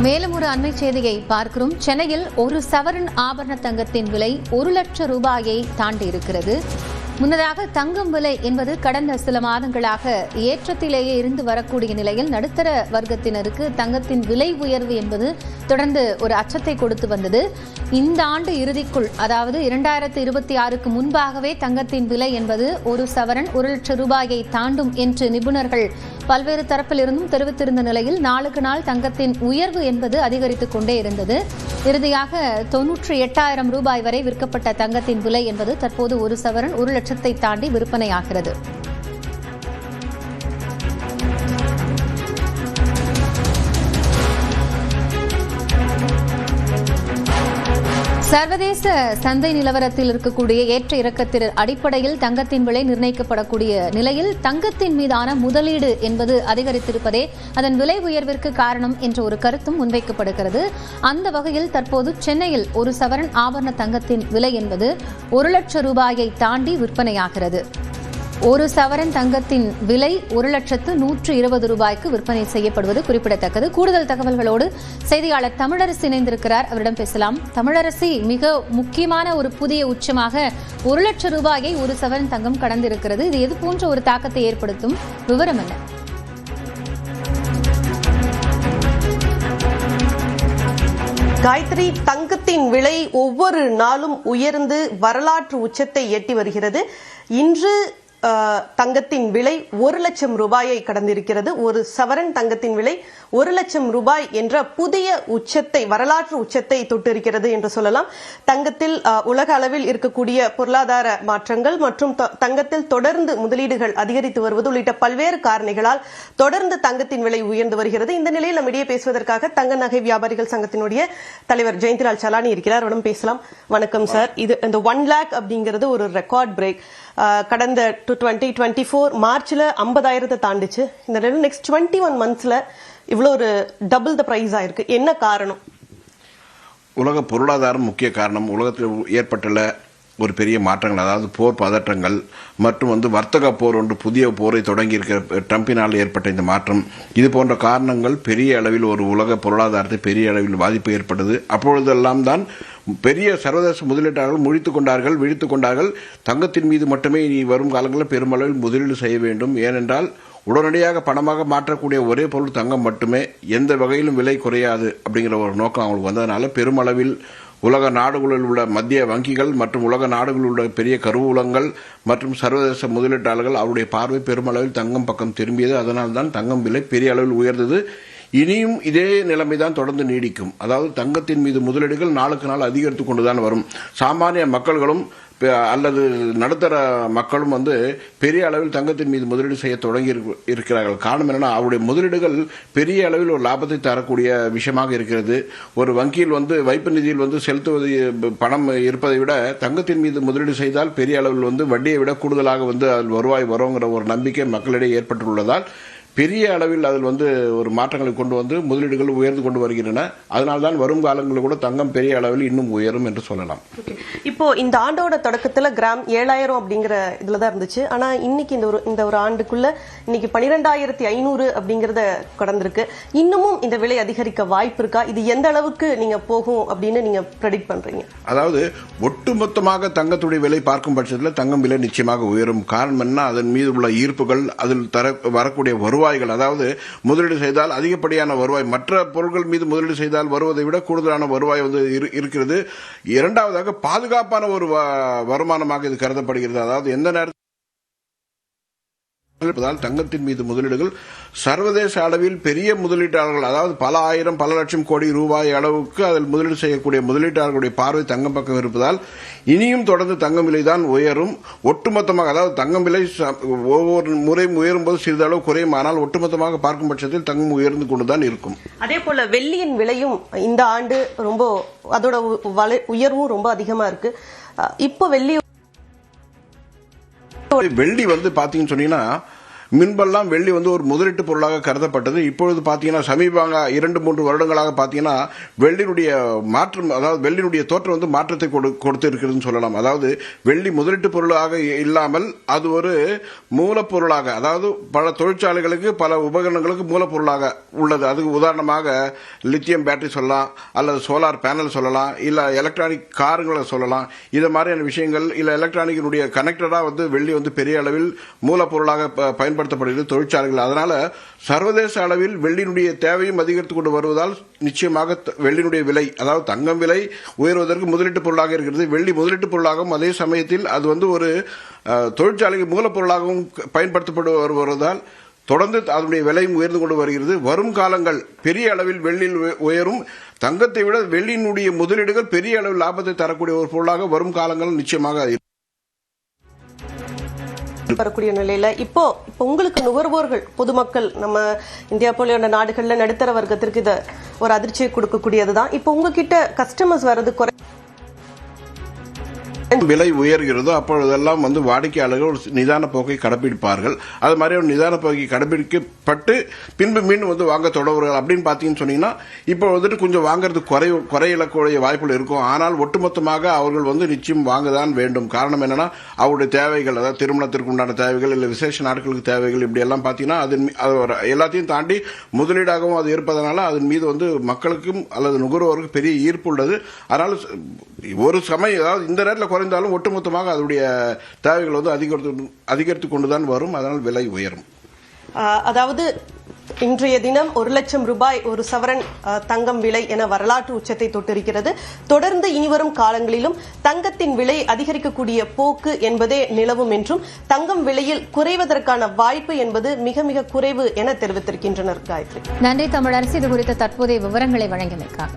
மேலும் ஒரு அண்மை செய்தியை பார்க்கிறோம். சென்னையில் ஒரு சவரன் ஆபரண தங்கத்தின் விலை 1 லட்சம் ரூபாயை தாண்டி இருக்கிறது. முன்னதாக தங்கம் விலை என்பது கடந்த சில மாதங்களாக ஏற்றத்திலேயே இருந்து வரக்கூடிய நிலையில் நடுத்தர வர்க்கத்தினருக்கு தங்கத்தின் விலை உயர்வு என்பது தொடர்ந்து ஒரு அச்சத்தை கொடுத்து வந்தது. இந்த ஆண்டு இறுதிக்குள், அதாவது 2026க்கு முன்பாகவே தங்கத்தின் விலை என்பது ஒரு சவரன் 1 லட்சம் ரூபாயை தாண்டும் என்று நிபுணர்கள் பல்வேறு தரப்பில் இருந்தும் தெரிவித்திருந்த நிலையில் நாளுக்கு நாள் தங்கத்தின் உயர்வு என்பது அதிகரித்துக் கொண்டே இருந்தது. இறுதியாக 98,000 ரூபாய் வரை விற்கப்பட்ட தங்கத்தின் விலை என்பது தற்போது ஒரு சவரன் 1 லட்சத்தை தாண்டி விற்பனையாகிறது. சர்வதேச சந்தை நிலவரத்தில் இருக்கக்கூடிய ஏற்ற இறக்கத்தின் அடிப்படையில் தங்கத்தின் விலை நிர்ணயிக்கப்படக்கூடிய நிலையில் தங்கத்தின் மீதான முதலீடு என்பது அதிகரித்திருப்பதே அதன் விலை உயர்விற்கு காரணம் என்ற ஒரு கருத்தும் முன்வைக்கப்படுகிறது. அந்த வகையில் தற்போது சென்னையில் ஒரு சவரன் ஆபரண தங்கத்தின் விலை என்பது 1 லட்சம் ரூபாயை தாண்டி விற்பனையாகிறது. ஒரு சவரன் தங்கத்தின் விலை 1,120,000 ரூபாய்க்கு விற்பனை செய்யப்படுவது குறிப்பிடத்தக்கது. கூடுதல் தகவல்களோடு செய்தியாளர் தமிழரசி இணைந்திருக்கிறார். அவரிடம் பேசலாம். தமிழரசி, மிக முக்கியமான ஒரு புதிய உச்சமாக 1 லட்சம் ரூபாயை ஒரு சவரன் தங்கம் கடந்திருக்கிறது. இது எது போன்ற ஒரு தாக்கத்தை ஏற்படுத்தும்? விவரம் என்ன? காயத்ரி, தங்கத்தின் விலை ஒவ்வொரு நாளும் உயர்ந்து வரலாற்று உச்சத்தை எட்டி வருகிறது. இன்று தங்கத்தின் விலை 1 லட்சம் ரூபாயை கடந்திருக்கிறது. ஒரு சவரன் தங்கத்தின் விலை 1 லட்சம் ரூபாய் என்ற புதிய உச்சத்தை, வரலாற்று உச்சத்தை தொட்டிருக்கிறது என்று சொல்லலாம். தங்கத்தில் உலக அளவில் இருக்கக்கூடிய பொருளாதார மாற்றங்கள் மற்றும் தங்கத்தில் தொடர்ந்து முதலீடுகள் அதிகரித்து வருவது உள்ளிட்ட பல்வேறு காரணிகளால் தொடர்ந்து தங்கத்தின் விலை உயர்ந்து வருகிறது. இந்த நிலையில் நம்மிடையே பேசுவதற்காக தங்க நகை வியாபாரிகள் சங்கத்தினுடைய தலைவர் ஜெயந்திலால் சலானி இருக்கிறார். அவரிடம் பேசலாம். வணக்கம் சார். இது இந்த 1 லேக் அப்படிங்கிறது ஒரு ரெக்கார்ட் பிரேக். கடந்த 2024 மார்ச்ல 50,000 தாண்டிச்சு. இந்த நெக்ஸ்ட் 21 மந்த்ஸ்ல இவ்வளவு ஒரு டபுள் த பிரைஸ் ஆயிருக்கு. என்ன காரணம்? உலக பொருளாதாரம் முக்கிய காரணம். உலகத்தில் ஏற்பட்டுள்ள ஒரு பெரிய மாற்றங்கள், அதாவது போர் பதற்றங்கள் மற்றும் வர்த்தக போர் ஒன்று புதிய போரை தொடங்கி இருக்கிற ட்ரம்பினால் ஏற்பட்ட இந்த மாற்றம், இது போன்ற காரணங்கள் பெரிய அளவில் ஒரு உலக பொருளாதாரத்தை பெரிய அளவில் பாதிப்பு ஏற்பட்டது. அப்பொழுதெல்லாம் தான் பெரிய சர்வதேச முதலீட்டாளர்கள் விழித்துக் கொண்டார்கள். தங்கத்தின் மீது மட்டுமே இனி வரும் காலங்களில் பெருமளவில் முதலீடு செய்ய வேண்டும். ஏனென்றால் உடனடியாக பணமாக மாற்றக்கூடிய ஒரே பொருள் தங்கம் மட்டுமே, எந்த வகையிலும் விலை குறையாது அப்படிங்கிற ஒரு நோக்கம் அவங்களுக்கு வந்ததுனால பெருமளவில் உலக நாடுகளில் உள்ள மத்திய வங்கிகள் மற்றும் உலக நாடுகளில் உள்ள பெரிய கருவூலங்கள் மற்றும் சர்வதேச முதலீட்டாளர்கள் அவருடைய பார்வை பெருமளவில் தங்கம் பக்கம் திரும்பியது. அதனால்தான் தங்கம் விலை பெரிய அளவில் உயர்ந்தது. இனியும் இதே நிலைமைதான் தொடர்ந்து நீடிக்கும். அதாவது தங்கத்தின் மீது முதலீடுகள் நாளுக்கு நாள் அதிகரித்து கொண்டுதான் வரும். சாமானிய மக்கள்களும் அல்லது நடுத்தர மக்களும் பெரிய அளவில் தங்கத்தின் மீது முதலீடு செய்ய தொடங்கி இருக்கிறார்கள். காரணம் என்னன்னா, அவருடைய முதலீடுகள் பெரிய அளவில் ஒரு லாபத்தை தரக்கூடிய விஷயமாக இருக்கிறது. ஒரு வங்கியில் வைப்பு நிதியில் செலுத்துவது பணம் இருப்பதை விட தங்கத்தின் மீது முதலீடு செய்தால் பெரிய அளவில் வட்டியை விட கூடுதலாக அதில் வருவாய் வருங்கிற ஒரு நம்பிக்கை மக்களிடையே ஏற்பட்டுள்ளதால் பெரிய அளவில் அதில் ஒரு மாற்றங்களை கொண்டு முதலீடுகள் உயர்ந்து கொண்டு வருகின்றன. அதனால்தான் வரும் காலங்களில் கூட தங்கம் பெரிய அளவில் இன்னும் உயரும் என்று சொல்லலாம். இப்போ இந்த ஆண்டோட தொடக்கத்துல கிராம் 7,000 அப்படிங்கிற இதுலதான் இருந்துச்சு. ஆனா இன்னைக்கு இந்த ஒரு ஆண்டுக்குள்ள இன்னைக்கு 12,500 அப்படிங்கறத கடந்திருக்கு. இன்னமும் இந்த விலை அதிகரிக்க வாய்ப்பு இருக்கா? இது எந்த அளவுக்கு நீங்க போகும் அப்படின்னு நீங்க ப்ரெடிக்ட் பண்றீங்க? அதாவது ஒட்டுமொத்தமாக தங்கத்துடைய விலை பார்க்கும் பட்சத்தில் தங்கம் விலை நிச்சயமாக உயரும். காரணம் என்ன? அதன் மீது உள்ள ஈர்ப்புகள், அதில் வரக்கூடிய வருவாய்கள், அதாவது முதலீடு செய்தால் அதிகப்படியான வருவாய், மற்ற பொருட்கள் மீது முதலீடு செய்தால் வருவதை விட கூடுதலான வருவாய் இருக்கிறது. இரண்டாவதாக பாதுகாப்பான ஒரு வருமானமாக இது கருதப்படுகிறது. அதாவது எந்த நேரத்தில் தங்கத்தின் மீது முதலீடுகள் சர்வதேச அளவில் பெரிய முதலீட்டாளர்கள், அதாவது பல ஆயிரம் பல லட்சம் கோடி ரூபாய் அளவுக்கு அதில் முதலீடு செய்யக்கூடிய முதலீட்டாளர்களுடைய பார்வை தங்கம் பக்கம் இருப்பதால் இனியும் தொடர்ந்து தங்கம் விலை தான் உயரும். ஒட்டுமொத்தமாக, அதாவது தங்கம் விலை ஒவ்வொரு முறையும் உயரும் போது சிறிதளவு குறையும். ஆனால் ஒட்டுமொத்தமாக பார்க்கும் பட்சத்தில் தங்கம் உயர்ந்து கொண்டுதான் இருக்கும். அதே போல வெள்ளியின் விலையும் இந்த ஆண்டு ரொம்ப, அதோட உயர்வும் ரொம்ப அதிகமா இருக்கு. இப்போ வெள்ளி பாத்தீங்கன்னு சொன்னீங்கன்னா முன்பெல்லாம் வெள்ளி வந்து ஒரு முதலீட்டு பொருளாக கருதப்பட்டது. இப்பொழுது பார்த்தீங்கன்னா சமீப 2-3 வருடங்களாக பார்த்தீங்கன்னா வெள்ளியினுடைய மாற்றம், அதாவது வெள்ளியினுடைய தோற்றம் வந்து மாற்றத்தை கொடுத்து இருக்கிறதுன்னு சொல்லலாம். அதாவது வெள்ளி முதலீட்டு பொருளாக இல்லாமல் அது ஒரு மூலப்பொருளாக, அதாவது பல தொழிற்சாலைகளுக்கு பல உபகரணங்களுக்கு மூலப்பொருளாக உள்ளது. அதுக்கு உதாரணமாக லித்தியம் பேட்டரி சொல்லலாம், அல்லது சோலார் பேனல் சொல்லலாம், இல்ல எலக்ட்ரானிக் காருங்களை சொல்லலாம். இது மாதிரியான விஷயங்கள், இல்ல எலக்ட்ரானிக்கினுடைய கனெக்டரா வந்து வெள்ளி வந்து பெரிய அளவில் மூலப்பொருளாக பயன்படுத்தப்படுகிறது தொழிற்சாலைகள். அதனால சர்வதேச அளவில் வெள்ளியினுடைய தேவையும் அதிகரித்துக் கொண்டு வருவதால் நிச்சயமாக வெள்ளியினுடைய விலை, அதாவது தங்கம் விலை உயர்வதற்கு முதலீட்டு பொருளாக இருக்கிறது. வெள்ளி முதலீட்டு பொருளாகவும் அதே சமயத்தில் அது வந்து ஒரு தொழிற்சாலைக்கு மூலப்பொருளாகவும் பயன்படுத்தப்பட்டு வருவதால் தொடர்ந்து அதனுடைய விலையும் உயர்ந்து கொண்டு வருகிறது. வரும் காலங்கள் பெரிய அளவில் வெள்ளியில் உயரும். தங்கத்தை விட வெள்ளியினுடைய முதலீடுகள் பெரிய அளவில் லாபத்தை தரக்கூடிய ஒரு பொருளாக வரும் காலங்கள் நிச்சயமாக வரக்கூடிய நிலையில இப்போ உங்களுக்கு நுகர்வோர்கள், பொதுமக்கள், நம்ம இந்தியா போல நாடுகள்ல நடுத்தர வர்க்கத்திற்கு இத ஒரு அதிர்ச்சியை கொடுக்கக்கூடியதுதான். இப்போ உங்ககிட்ட கஸ்டமர்ஸ் வர்றது விலை உயர்கிறதோ அப்பொழுதெல்லாம் வந்து வாடிக்கையாளர்கள் ஒரு நிதான போக்கை கடைபிடிப்பார்கள். அது மாதிரி ஒரு நிதான போக்கை கடைபிடிக்கப்பட்டு பின்பு மீண்டும் வந்து வாங்க தொடர்வார்கள். அப்படின்னு பார்த்தீங்கன்னு சொன்னீங்கன்னா இப்போ வந்துட்டு கொஞ்சம் வாங்குறது குறையக்கூடிய வாய்ப்புகள் இருக்கும். ஆனால் ஒட்டுமொத்தமாக அவர்கள் வந்து நிச்சயம் வாங்கதான் வேண்டும். காரணம் என்னன்னா அவருடைய தேவைகள், அதாவது திருமணத்திற்கு உண்டான தேவைகள், இல்லை விசேஷ நாட்களுக்கு தேவைகள், இப்படி எல்லாம் பார்த்தீங்கன்னா அது எல்லாத்தையும் தாண்டி முதலீடாகவும் அது இருப்பதனால அதன் மீது வந்து மக்களுக்கும் அல்லது நுகர்வோருக்கும் பெரிய ஈர்ப்பு உள்ளது. அதனால ஒரு சமயம், அதாவது இந்த நேரத்தில் குறைந்தாலும் ஒட்டுமொத்தமாக அதனுடைய தேவைகள் வந்து அதிகரித்து கொண்டுதான் வரும். அதனால் விலை உயரும். அதாவது இன்றைய தினம் 1 லட்சம் ரூபாய் ஒரு சவரன் தங்கம் விலை என வரலாற்று உச்சத்தை தொட்டிருக்கிறது. தொடர்ந்து இனிவரும் காலங்களிலும் தங்கத்தின் விலை அதிகரிக்கக்கூடிய போக்கு என்பதே நிலவும் என்றும் தங்கம் விலையில் குறைவதற்கான வாய்ப்பு என்பது மிக மிக குறைவு என தெரிவித்திருக்கின்றனர். காயத்ரி, நன்றி தமிழரசி. இது குறித்த தற்போதைய விவரங்களை வழங்கியமைக்காக.